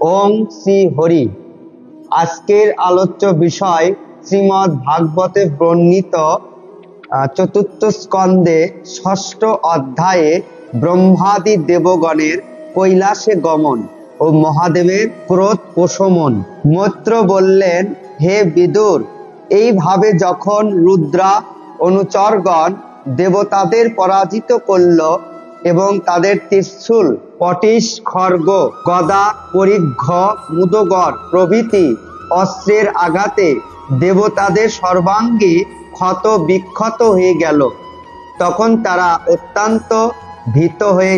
ওং শ্রী হরি। আজকের আলোচ্য বিষয় শ্রীমদ্ ভাগবতে বর্ণিত চতুর্থ স্কন্ধে ষষ্ঠ অধ্যায়ে ব্রহ্মাদি দেবগণের কৈলাসে গমন ও মহাদেবের ক্রোধ প্রশমন। মৈত্র বললেন, হে বিদুর, এইভাবে যখন রুদ্রা অনুচরগণ দেবতাদের পরাজিত করল এবং তাদের ত্রিশূল, পটিশ, খড়গ, গদা, পরিঘ, মুদগর প্রভৃতি অস্ত্রের আঘাতে দেবতাদের সর্বাঙ্গে ক্ষত বিক্ষত হয়ে গেল, তখন তারা অত্যন্ত ভীত হয়ে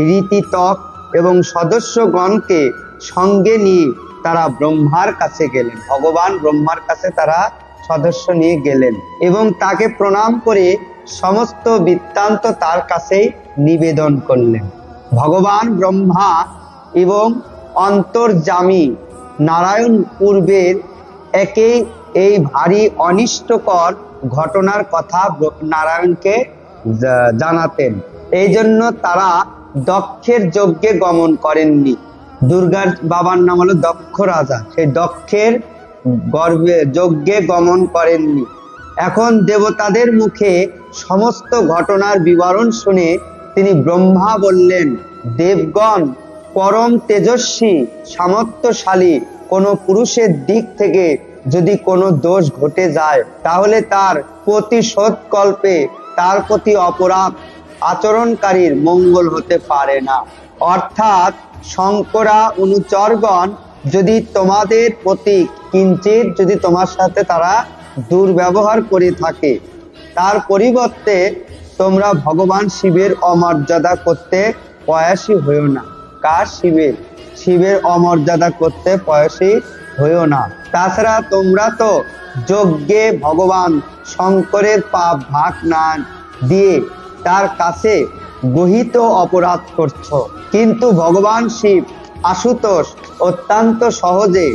রীতিতপ এবং সদস্যগণকে সঙ্গে নিয়ে তারা ব্রহ্মার কাছে গেলেন। ভগবান ব্রহ্মার কাছে তারা সদস্য নিয়ে গেলেন এবং তাকে প্রণাম করে সমস্ত বৃত্তান্ত তার কাছেই নিবেদন করলেন। ভগবান ব্রহ্মা এবং অন্তর্যামী নারায়ণ পূর্বের একেই এই ভারী অনিষ্টকর ঘটনার কথা নারায়ণকে জানাতেন। এই জন্য তারা দক্ষের যজ্ঞে গমন করেননি। দুর্গার বাবার নাম হলো দক্ষ রাজা, সেই দক্ষের যজ্ঞে গমন করেননি। এখন দেবতাদের মুখে সমস্ত ঘটনার বিবরণ শুনে তিনি ব্রহ্মা বললেন, দেবগণ, পরম তেজস্বী সামর্থ্যশালী কোনো পুরুষের দিক থেকে যদি কোনো দোষ ঘটে যায়, তাহলে তার প্রতিশোধ কল্পে তার প্রতি অপরাধ আচরণকারীর মঙ্গল হতে পারে না। অর্থাৎ শঙ্করা অনুচরগণ যদি তোমাদের প্রতি কিঞ্চিত যদি তোমার সাথে তারা দুর্ব্যবহার করে থাকে, তার পরিবর্তে তোমরা ভগবান শিবের অমর্যাদা করতে প্রয়াসী হইও না। কার? শিবের। শিবের অমর্যাদা করতে প্রয়াসী হইও না। তাছাড়া তোমরা তো যজ্ঞে ভগবান শঙ্করের পাপ ভাগ না দিয়ে তার কাছে গহিত অপরাধ করছো, কিন্তু ভগবান শিব আশুতোষ অত্যন্ত সহজে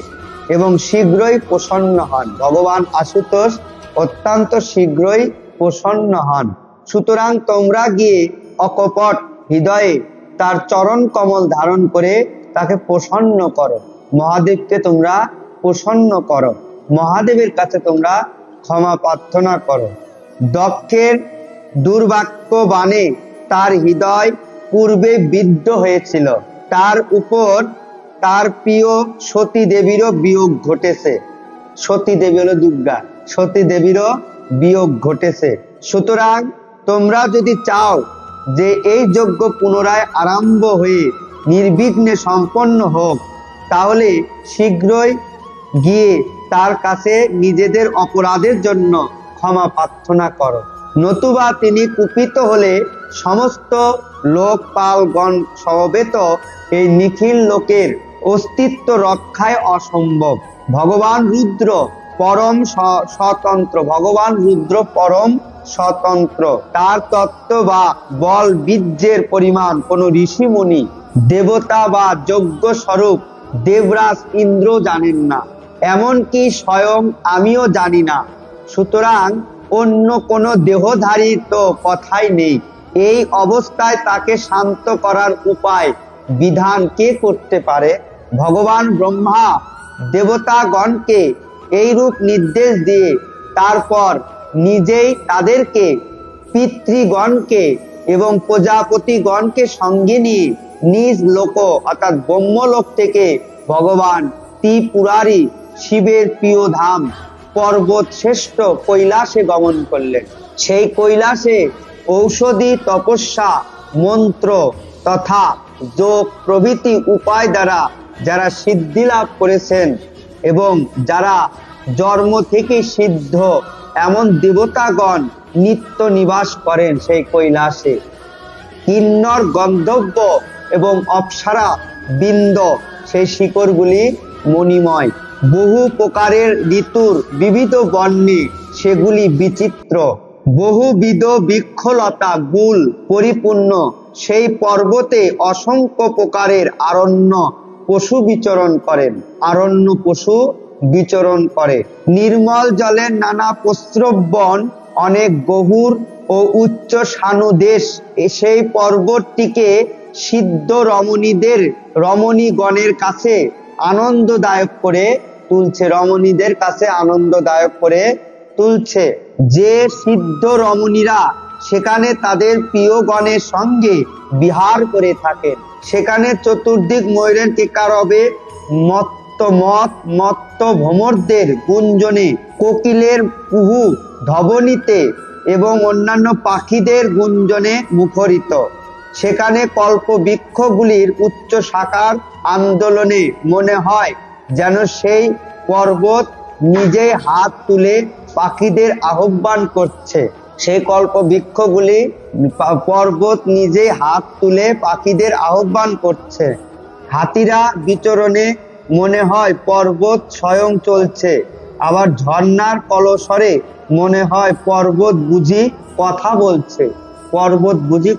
এবং শীঘ্রই প্রসন্ন হন। ভগবান আশুতোষ অত্যন্ত শীঘ্রই প্রসন্ন হন। সুতরাং তোমরা গিয়ে অকপট হৃদয়ে তার চরণ কমল ধারণ করে তাকে প্রসন্ন করো। মহাদেবকে তোমরা প্রসন্ন করো, মহাদেবের কাছে তোমরা ক্ষমা প্রার্থনা করো। দক্ষের দুর্বাক্য বাণে তার হৃদয় পূর্বে বিদ্ধ হয়েছিল, তার উপর তার প্রিয় সতী দেবীরও বিয়োগ ঘটেছে। সতী দেবী হলো দুর্গা, সতী দেবীরও বিয়োগ ঘটেছে। সুতরাং তোমরা যদি চাও যে এই যজ্ঞ পুনরায় আরম্ভ হয়ে নির্বিঘ্নে সম্পন্ন হোক, তাহলে শীঘ্রই গিয়ে তার কাছে নিজেদের অপরাধের জন্য ক্ষমা প্রার্থনা করো, নতুবা তিনি কুপিত হলে সমস্ত লোকপালগণ সমবেত এই নিখিল লোকের অস্তিত্ব রক্ষায় অসম্ভব। ভগবান রুদ্র পরম স্বতন্ত্র, ভগবান রুদ্র পরম স্বতন্ত্র। তার তত্ত্ব বা বল বীর্যের পরিমাণ কোন ঋষিমুনি, দেবতা বা যজ্ঞ স্বরূপ দেবরাজ ইন্দ্র জানেন না, এমনকি স্বয়ং আমিও জানি না। সুতরাং অন্য কোন দেহধারীর তো কথাই নেই। এই অবস্থায় তাকে শান্ত করার উপায় বিধান কে করতে পারে? ভগবান ব্রহ্মা দেবতাগণকে এইরূপ নির্দেশ দিয়ে তারপর নিজেই তাদেরকে, পিতৃগণকে এবং প্রজাপতিগণকে সঙ্গে নিয়ে নিজ লোক অর্থাৎ ব্রহ্মলোক থেকে ভগবান ত্রিপুরারি শিবের প্রিয় ধাম পর্বত শ্রেষ্ঠ কৈলাসে গমন করলেন। সেই কৈলাসে ঔষধি, তপস্যা, মন্ত্র তথা যোগ প্রভৃতি উপায় দ্বারা যারা সিদ্ধি লাভ করেছেন এবং যারা জন্ম থেকে সিদ্ধ এমন দেবতাগণ নিত্য নিবাস করেন সেই কৈলাসে। কিন্নর, গন্ধর্ব এবং অপ্সরা বৃন্দ সেই শিকড়গুলি মণিময়, বহু প্রকারের ঋতুর বিবিধ বর্ণে সেগুলি বিচিত্র, বহুবিধ বৃক্ষলতা গুল পরিপূর্ণ সেই পর্বতে অসংখ্য প্রকারের আরণ্য পশু বিচরণ করেন, আরণ্য পশু বিচরণ করে। নির্মল জলের নানা প্রস্রবণ, অনেক গহূর ও উচ্চ সানু দেশ সেই পর্বতটিকে সিদ্ধ রমণীগণের কাছে আনন্দদায়ক করে তুলছে। যে সিদ্ধ রমণীরা সেখানে তাদের প্রিয়গণের সঙ্গে বিহার করে থাকেন, সেখানে চতুর্দিক ময়ূরের কেকারবে, মত্ত ভ্রমরদের গুঞ্জনে, কোকিলের কুহু ধ্বনিতে এবং অন্যান্য পাখিদের গুঞ্জনে মুখরিত। সেখানে কল্পবৃক্ষগুলির উচ্চ শাখার আন্দোলনে মনে হয় যেন সেই পর্বত নিজেই হাত তুলে পাখিদের আহ্বান করছে। হাতিরা বিচরণে মনে হয় পর্বত স্বয়ং চলছে। আবার ঝর্ণার কলস্বরে মনে হয় পর্বত বুঝি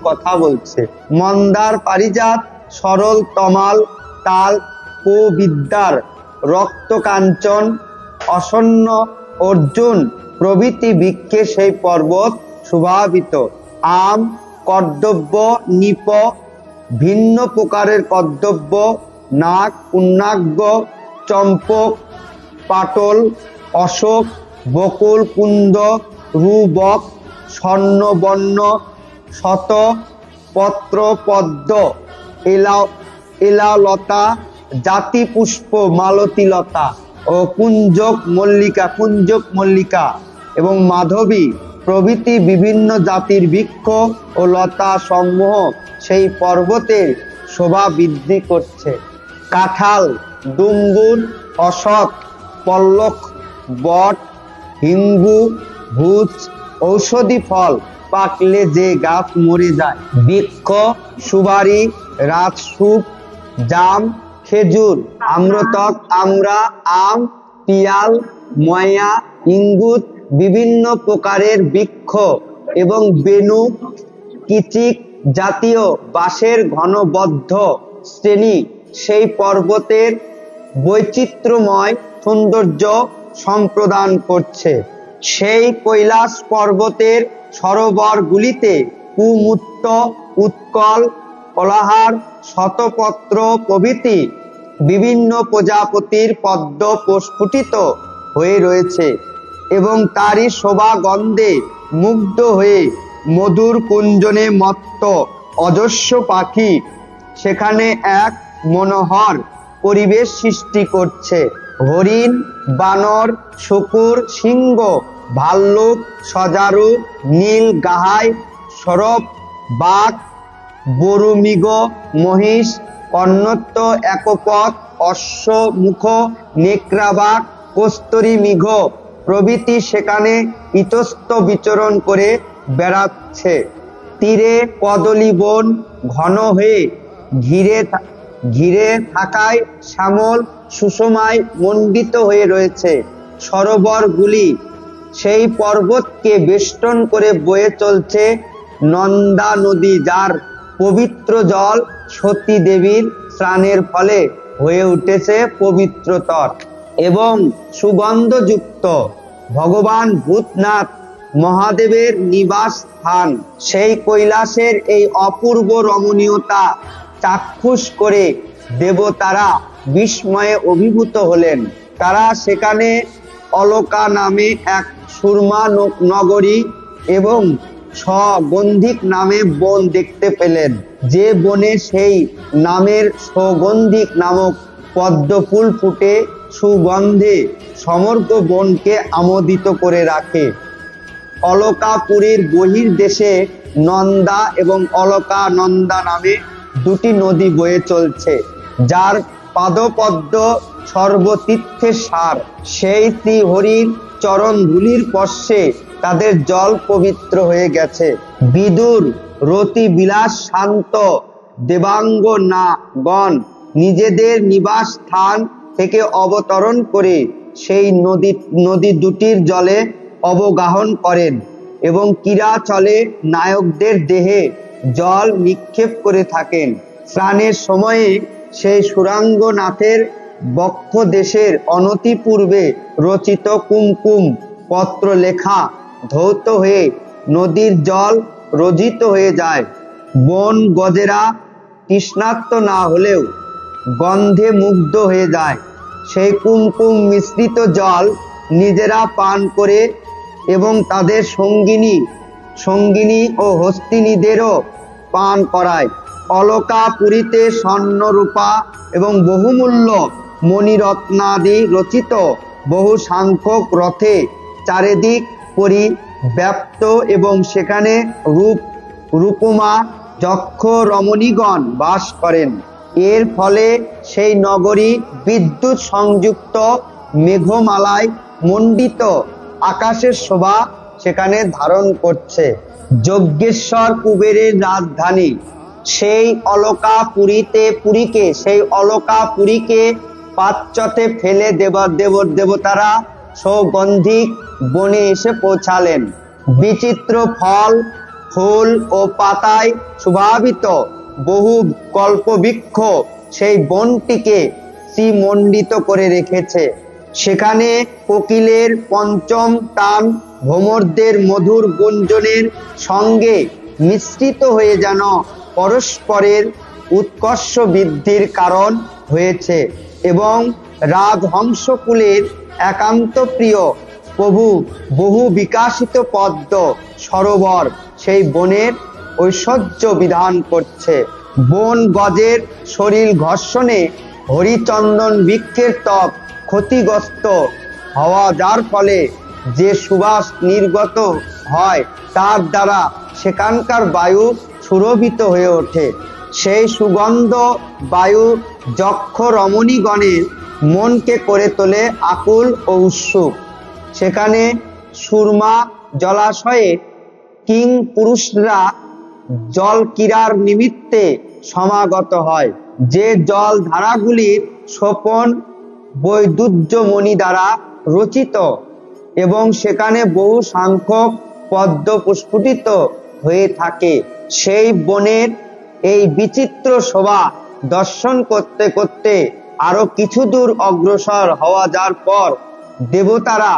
কথা বলছে। মন্দার পারিজাত, সরল তমাল, তাল, কোবিদ্যার, রক্তকাঞ্চন, অসন্ন, অর্জুন প্রভৃতি বৃক্ষে সেই পর্বত শোভাবিত। আম, কর্দব্য, নিপ, ভিন্ন প্রকারের কর্দব্য, নাগ, পুন্নাগ, চম্পক, পাটল, অশোক, বকুল, কুন্দ, রূবক, স্বর্ণবর্ণ, শত, পত্র, পদ্ম, এলালতা, জাতি পুষ্প, মালতীলতা ও কুঞ্জক মল্লিকা এবং মাধবী প্রভৃতি বিভিন্ন জাতির বৃক্ষ ও লতা সমূহ সেই পর্বতের শোভা বৃদ্ধি করছে। কাঁঠাল, ডুম্বুর, অশথ, পল্লক, বট, হিঙ্গু, ভুজ ঔষধি ফল পাকলে যে গাছ মরে যায়, বৃক্ষ, সুবারি, রাজসুপ, জাম, খেজুর, আম্রতক, আমরা, আম, পিয়াল, ময়া, ইঙ্গুত, বিভিন্ন প্রকারের বৃক্ষ এবং বেনু, কিচিক জাতীয় বাঁশের ঘনবদ্ধ শ্রেণী সেই পর্বতের বৈচিত্র্যময় সৌন্দর্য সম্প্রদান করছে। সেই কৈলাস পর্বতের সরোবরগুলিতে কুমুত্ত, উৎকল, কলাহার, শতপত্র প্রভৃতি বিভিন্ন প্রজাপতির পদ্ম প্রস্ফুটিত হয়ে রয়েছে এবং তারই শোভা গন্ধে মুগ্ধ হয়ে মধুর কুঞ্জনে মত্ত অজস্র পাখি সেখানে এক মনোহর পরিবেশ সৃষ্টি করছে। হরিণ, বানর, শূকর, সিংহ, ভাল্লুক, সজারু, নীল গাহাই, সরপ, বাঘ, বরুমৃগ, মহিষ, কর্ণত্ব, একপথ, অশ্ব, মুখ, নেকড়াবাঘ, কস্তরী মৃগ প্রভৃতি সেখানে ইতস্ত বিচরণ করে বেড়াচ্ছে। তীরে কদলী বন ঘন হয়ে ঘিরে থাকায় শ্যামল সুষমায় মণ্ডিত হয়ে রয়েছে। সরোবরগুলি সেই পর্বতকে বেষ্টন করে বয়ে চলছে। নন্দা নদী, যার পবিত্র জল সতী দেবীর স্নানের ফলে হয়ে উঠেছে পবিত্রতর এবং সুগন্ধযুক্ত। ভগবান ভূতনাথ মহাদেবের নিবাস স্থান। সেই কৈলাসের এই অপূর্ব রমণীয়তা চাক্ষুষ করে দেবতারা বিস্ময়ে অভিভূত হলেন। তারা সেখানে অলকা নামে এক সুরমা নগরী এবং সগন্ধিক নামে বন দেখতে পেলেন, যে বনে সেই নামের সগন্ধিক নামক পদ্মফুল ফুটে সুগন্ধে সমগ্র বনকে আমোদিত করে রাখে। অলকাপুরীর বহির্দেশে নন্দা এবং অলকানন্দা নামে দুটি নদী বয়ে চলছে, যার পাদপদ্ম সর্বতীর্থের সার। সেই শ্রীহরির চরণ ধূলির স্পর্শে তাদের জল পবিত্র হয়ে গেছে। বিদুর, রতি বিলাস শান্ত দেবাঙ্গনাগণ নিজেদের নিবাস স্থান থেকে অবতরণ করে সেই নদী দুটির জলে অবগাহন করেন এবং ক্রীড়াচলে নায়কদের দেহে জল নিক্ষেপ করে থাকেন। স্নানের সময়ে সেই সুরাঙ্গনাথের বক্ষ দেশের অনতিপূর্বে রচিত কুমকুম পত্র লেখা ধৌত হয়ে নদীর জল রোজিত হয়ে যায়। বন গজেরা তৃষ্ণার্ত না হলেও গন্ধে মুগ্ধ হয়ে যায়। সেই কুমকুম মিশ্রিত জল নিজেরা পান করে এবং তাদের সঙ্গিনী ও হস্তিনীদেরও পান করায়। অলকাপুরীতে স্বর্ণ রূপা এবং বহুমূল্য মণিরত্নাদি রচিত বহু সংখ্যক রথে চারিদিক পরিব্যাপ্ত এবং সেখানে রূপমা যক্ষ রমণীগণ বাস করেন। এর ফলে সেই নগরী বিদ্যুৎ সংযুক্ত মেঘমালায় মণ্ডিত আকাশের শোভা সেখানে ধারণ করছে। যজ্ঞেশ্বর কুবেরের রাজধানী সেই অলকাপুরীকে পাশ্চাত্যে ফেলে দেবতারা সৌগন্ধিক বনে এসে পৌঁছালেন। বিচিত্র ফল ফুল ও পাতায় শোভাবিত বহু কল্পবৃক্ষ সেই বনটিকে শ্রীমণ্ডিত করে রেখেছে। সেখানে কোকিলের পঞ্চম টান ভ্রমরদের মধুর গুঞ্জনের সঙ্গে মিশ্রিত হয়ে যেন পরস্পরের উৎকর্ষ বৃদ্ধির কারণ হয়েছে এবং রাজহংসকুলের একান্ত প্রিয় প্রভু বহু বিকাশিত পদ্ম সরোবর সেই বনের ঐশ্বর্য বিধান করছে। বন গজের শরীর ঘর্ষণে হরিচন্দন বৃক্ষের ত্বক ক্ষতিগ্রস্ত হওয়া যার ফলে যে সুবাস নির্গত হয় তার দ্বারা সেখানকার বায়ু সুরভিত হয়ে ওঠে। সেই সুগন্ধ বায়ু যক্ষ রমণীগণের মনকে করে তোলে আকুল ও উৎসুক। সেখানে সুরমা জলাশয়ে কিং পুরুষরা জল ক্রীড়ার নিমিত্তে সমাগত হয়। যে জল ধারাগুলির সোপন বৈদুর্যমণি দ্বারা রচিত এবং সেখানে বহু সংখ্যক পদ্ম পুষ্পিত হয়ে থাকে। সেই বনের এই বিচিত্র শোভা দর্শন করতে করতে আরো কিছু দূর অগ্রসর হওয়া যার পর দেবতারা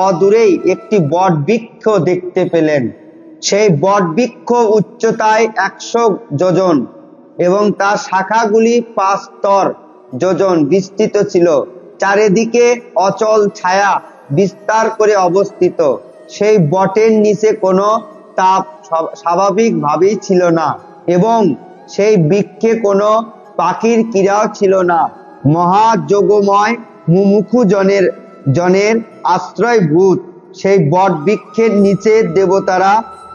অদূরেই একটি বটবৃক্ষ দেখতে পেলেন। সেই বটবৃক্ষ উচ্চতায় 100 যোজন এবং তার শাখাগুলি 5 যোজন বিস্তৃত ছিল। চারিদিকে অচল ছায়া বিস্তার করে অবস্থিত। সেই বটের নিচে কোনো তাপ স্বাভাবিকভাবেই ছিল না এবং সেই বৃক্ষে কোনো পাখির ক্রীড়াও ছিল না। মহাযোগময় মুমুক্ষু জনের আশ্রয়ভূত সেই বট বৃক্ষের নিচে দেবতারা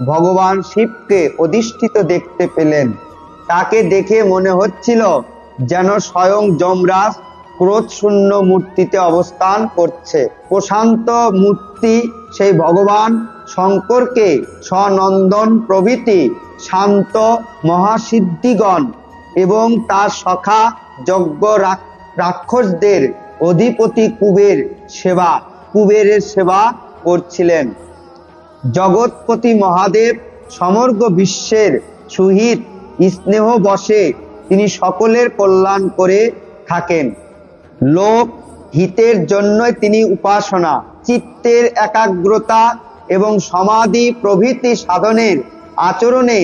ভগবান শিবকে অধিষ্ঠিত দেখতে পেলেন। তাকে দেখে মনে হচ্ছিল যেন স্বয়ং যমরাজ ক্রোধশূন্য মূর্তিতে অবস্থান করছে। প্রশান্ত মূর্তি সেই ভগবান শঙ্করকে সনন্দন প্রভৃতি শান্ত মহাসিদ্ধিগণ এবং তার সখা যজ্ঞ রাক্ষসদের অধিপতি কুবেরের সেবা করছিলেন। জগৎপতি মহাদেব সমগ্র বিশ্বের সুহিত স্নেহ বশে তিনি সকলের কল্যাণ করে থাকেন। লোক হিতের জন্যই তিনি উপাসনা, চিত্তের একাগ্রতা এবং সমাধি প্রভৃতি সাধনের আচরণে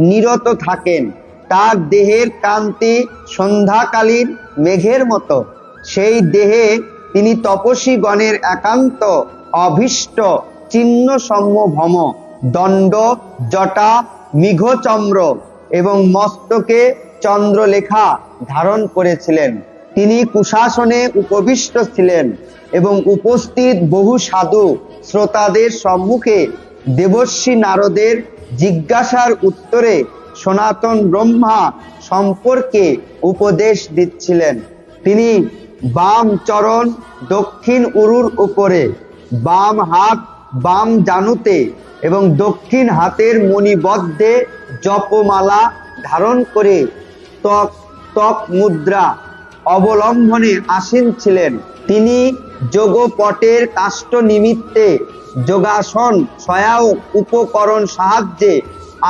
নিরত থাকেন। তার দেহের কান্তি সন্ধ্যাকালীন মেঘের মতো। সেই দেহে তিনি তপস্বী গণের একান্ত অভীষ্ট চিহ্ন সম্ভম দণ্ড জটা মেঘচম্র এবং মস্তকে চন্দ্রলেখা ধারণ করেছিলেন। তিনি কুশাসনে উপবিষ্ট ছিলেন এবং উপস্থিত বহু সাধু শ্রোতাদের সম্মুখে দেবর্ষি নারদের জিজ্ঞাসার উত্তরে সনাতন ব্রহ্মা সম্পর্কে উপদেশ দিচ্ছিলেন। তিনি বাম চরণ দক্ষিণ উরুর উপরে, বাম হাত বাম জানুতে এবং দক্ষিণ হাতের মণিবদ্ধে জপমালা ধারণ করে তক মুদ্রা অবলম্বনে আসীন ছিলেন। তিনি যোগপটের কাষ্ঠ নিমিত্তে যোগাসন সহায়ক উপকরণ সাহায্যে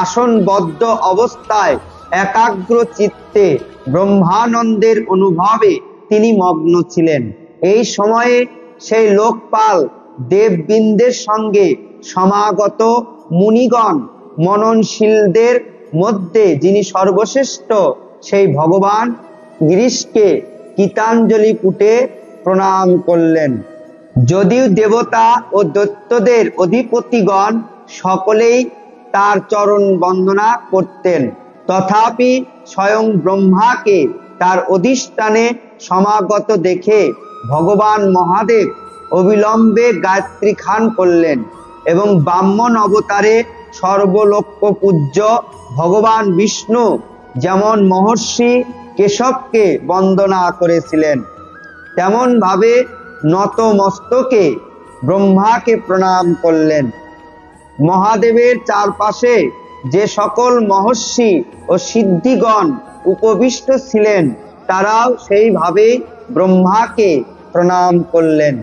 আসনবদ্ধ অবস্থায় একাগ্র চিত্তে ব্রহ্মানন্দের অনুভবে তিনি মগ্ন ছিলেন। এই সময়ে সেই লোকপাল দেববৃন্দের সঙ্গে সমাগত মুনিগণ মননশীলদের মধ্যে যিনি সর্বশ্রেষ্ঠ সেই ভগবান গিরিশকে গীতাঞ্জলি পুটে প্রণাম করলেন। যদিও দেবতা ও দৈত্যদের অধিপতিগণ সকলেই তার চরণ বন্দনা করতেন, তথাপি স্বয়ং ব্রহ্মাকে তার অধিষ্ঠানে সমাগত দেখে ভগবান মহাদেব অবিলম্বে গায়ত্রী খান করলেন এবং ব্রাহ্মণ অবতারে সর্বলোক্য পূজ্য ভগবান বিষ্ণু যেমন মহর্ষি কেশবকে বন্দনা করেছিলেন, তেমন ভাবে নত মস্তকে ব্রহ্মাকে প্রণাম করলেন। মহাদেবের চারপাশে যে সকল মহর্ষি ও সিদ্ধিগণ উপবিষ্ট ছিলেন তারাও সেইভাবে ব্রহ্মাকে প্রণাম করলেন।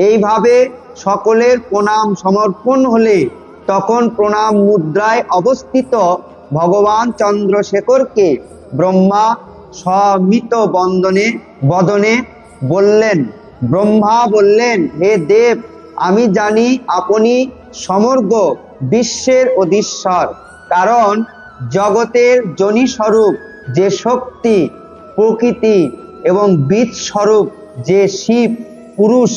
এইভাবে সকলের প্রণাম সমর্পণ হলে তখন প্রণাম মুদ্রায় অবস্থিত ভগবান চন্দ্রশেখরকে ব্রহ্মা সমিত বদনে বললেন। ব্রহ্মা বললেন, হে দেব, আমি জানি আপনি সমগ্র বিশ্বের অধীশ্বর, কারণ জগতের যোনি স্বরূপ যে শক্তি, প্রকৃতি এবং বীজ স্বরূপ যে শিব পুরুষ,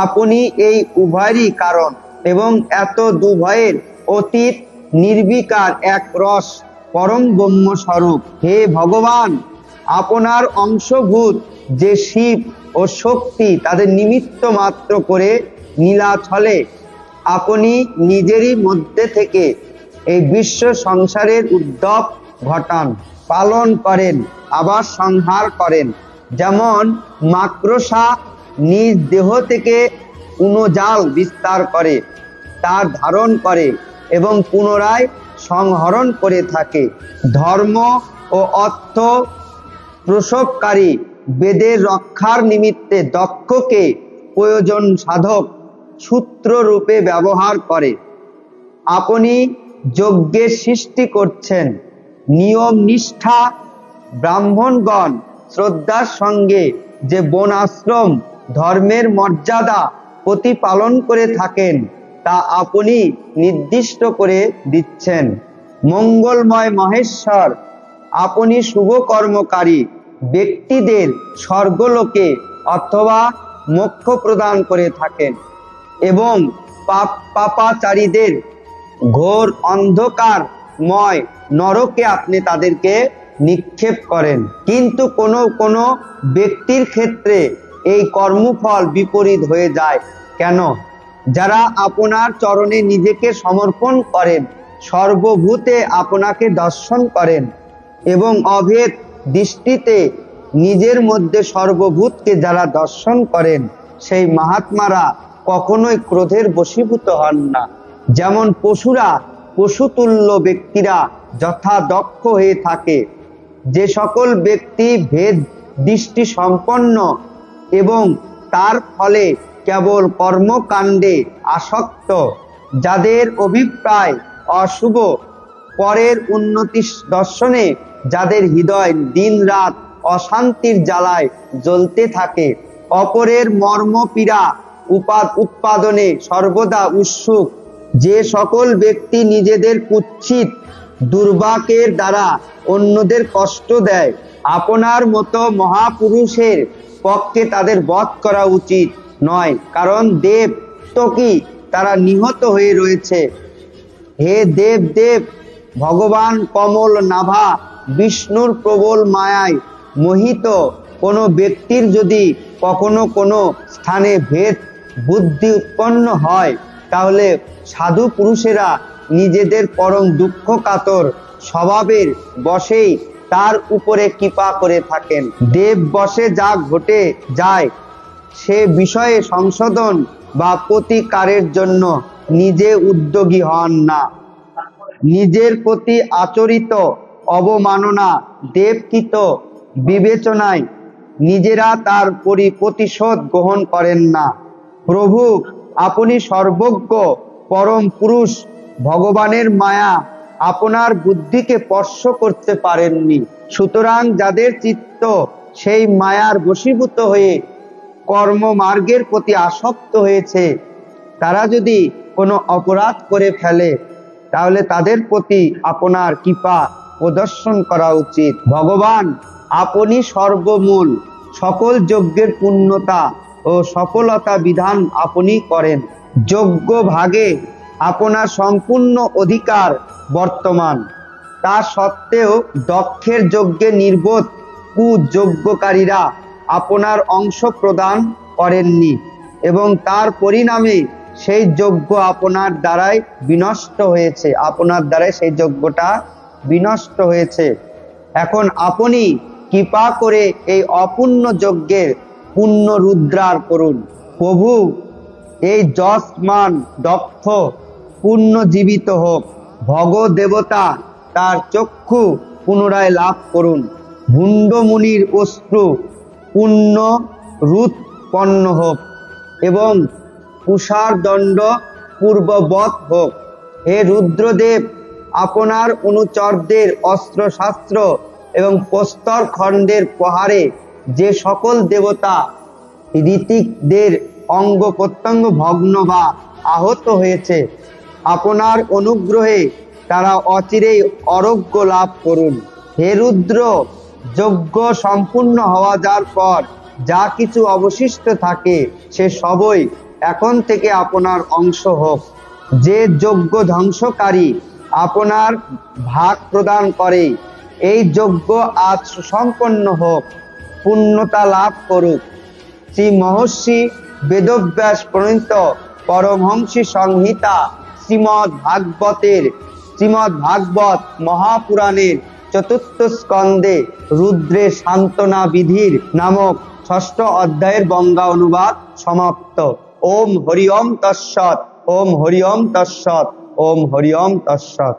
আপনি এই উভয়েরই কারণ এবং এত দুভয়ের অতীত নির্বিকার এক রস পরম ব্রহ্ম স্বরূপ। হে ভগবান, আপনার অংশভূত যে শিব ও শক্তি তাদের নিমিত্ত মাত্র করে নীলাচলে আপনি নিজেরই মধ্যে থেকে এই বিশ্ব সংসারের উদ্ভব ঘটান, পালন করেন, আবার সংহার করেন। যেমন মাকড়সা নিজ দেহ থেকে উনজাল বিস্তার করে, তার ধারণ করে এবং পুনরায় সংহরণ করে থাকে। ধর্ম ও অর্থ প্রসবকারী বেদের রক্ষার নিমিত্তে দক্ষকে প্রয়োজন সাধক সূত্র রূপে ব্যবহার করে। আপনি যজ্ঞের সৃষ্টি করছেন, নিয়ম নিষ্ঠা ব্রাহ্মণগণ শ্রদ্ধার সঙ্গে যে বনাশ্রম ধর্মের মর্যাদা প্রতিপালন করে থাকেন তা আপনি নির্দিষ্ট করে দিচ্ছেন। মঙ্গলময় মহেশ্বর, আপনি শুভ কর্মকারী ব্যক্তিদের স্বর্গলোকে অথবা মোক্ষ প্রদান করে থাকেন এবং পাপাচারীদের ঘোর অন্ধকারময় নরকে আপনি তাদেরকে নিক্ষেপ করেন। কিন্তু কোনো ব্যক্তির ক্ষেত্রে এই কর্মফল বিপরীত হয়ে যায় কেন? যারা আপনার চরণে নিজেকে সমর্পণ করেন, সর্বভূতে আপনাকে দর্শন করেন এবং অভেদ দৃষ্টিতে নিজের মধ্যে সর্বভূতকে যারা দর্শন করেন, সেই মহাত্মারা কখনোই ক্রোধের বশীভূত হন না। যেমন পশুরা, পশুতুল্য ব্যক্তিরা যথা দক্ষ হয়ে থাকে। যে সকল ব্যক্তি ভেদ দৃষ্টি সম্পন্ন এবং তার ফলে কেবল কর্মকাণ্ডে আসক্ত, যাদের অভিপ্রায় অশুভ, পরের উন্নতি দর্শনে যাদের হৃদয় দিন রাত অশান্তির জ্বালায় জ্বলতে থাকে, অপরের মর্ম পীড়া উৎপাদনে সর্বদা উৎসুক, যে সকল ব্যক্তি নিজেদের কুৎসিত দুর্বাকের দ্বারা অন্যদের কষ্ট দেয়, আপনার মতো মহাপুরুষের পক্ষে তাদের বধ করা উচিত নয়, কারণ দেব তো কি তারা নিহত হয়ে রয়েছে। হে দেব দেব, ভগবান কমল নাভা বিষ্ণুর প্রবল মায়ায় মোহিত কোনো ব্যক্তির যদি কখনো কোনো স্থানে ভেদ বুদ্ধি উৎপন্ন হয়, তাহলে সাধু পুরুষেরা নিজেদের পরম দুঃখ কাতর স্বভাবের বশেই তার উপরে কৃপা করে থাকেন। দেব বশে যা ঘটে যায় সে বিষয়ে সংশোধন বা প্রতিকারের জন্য নিজে উদ্যোগী হন না। নিজের প্রতি আচরিত অবমাননা দেবকৃত বিবেচনায় নিজেরা তার প্রতিশোধ গ্রহণ করেন না। প্রভু, আপনি সর্বজ্ঞ পরম পুরুষ, ভগবানের মায়া আপনার বুদ্ধিকে স্পর্শ করতে পারেননি। সুতরাং যাদের চিত্ত সেই মায়ার বশীভূত হয়ে কর্মমার্গের প্রতি আসক্ত হয়েছে, তারা যদি কোনো অপরাধ করে ফেলে তাহলে তাদের প্রতি আপনার কৃপা প্রদর্শন করা উচিত। ভগবান আপনি সর্বমূল, সকল যজ্ঞের পূর্ণতা ও সফলতা বিধান আপনি করেন। যজ্ঞ ভাগে আপনার সম্পূর্ণ অধিকার বর্তমান। তা সত্ত্বেও দক্ষের যজ্ঞে নির্বোধ কুযজ্ঞকারীরা আপনার অংশ প্রদান করেননি এবং তার পরিণামে সেই যজ্ঞ আপনার দ্বারাই বিনষ্ট হয়েছে। আপনার দ্বারাই সেই যজ্ঞটা বিনষ্ট হয়েছে। এখন আপনি কৃপা করে এই অপূর্ণ যজ্ঞের পুণ্যরুদ্রার করুন। প্রভু, এই যশমান দক্ষ পুণ্যজীবিত হোক। ভগ দেবতা তার চক্ষু পুনরায় লাভ করুন। ভুণ্ড মুনির অশ্রু পুণ্য রুৎপন্ন হোক এবং কুষার দণ্ড পূর্ববৎ হোক। হে রুদ্রদেব, আপনার অনুচরদের অস্ত্রশাস্ত্র এবং প্রস্তর খণ্ডের প্রহারে যে সকল দেবতা ঋতিকদের অঙ্গ প্রত্যঙ্গ ভগ্ন বা আহত হয়েছে, আপনার অনুগ্রহে তারা অচিরেই আরোগ্য লাভ করুন। হে রুদ্র, যজ্ঞ সম্পূর্ণ হওয়া যার পর যা কিছু অবশিষ্ট থাকে সে সবই এখন থেকে আপনার অংশ হোক। যে যজ্ঞ ধ্বংসকারী আপনার ভাগ প্রদান করে, এই যজ্ঞ আজ সুসম্পন্ন হোক, পূর্ণতা লাভ করুক। শ্রী মহর্ষি বেদব্যাস প্রণীত পরমহংসী সংহিতা শ্রীমদ্ ভাগবত মহাপুরাণের চতুর্থ স্কন্ধে রুদ্রের সান্ত্বনা বিধির নামক ষষ্ঠ অধ্যায়ের বঙ্গা অনুবাদ সমাপ্ত। ওম হরি ওম তৎসৎ। ওম হরি ওম তৎসৎ। ওম হরি ওম তৎসৎ।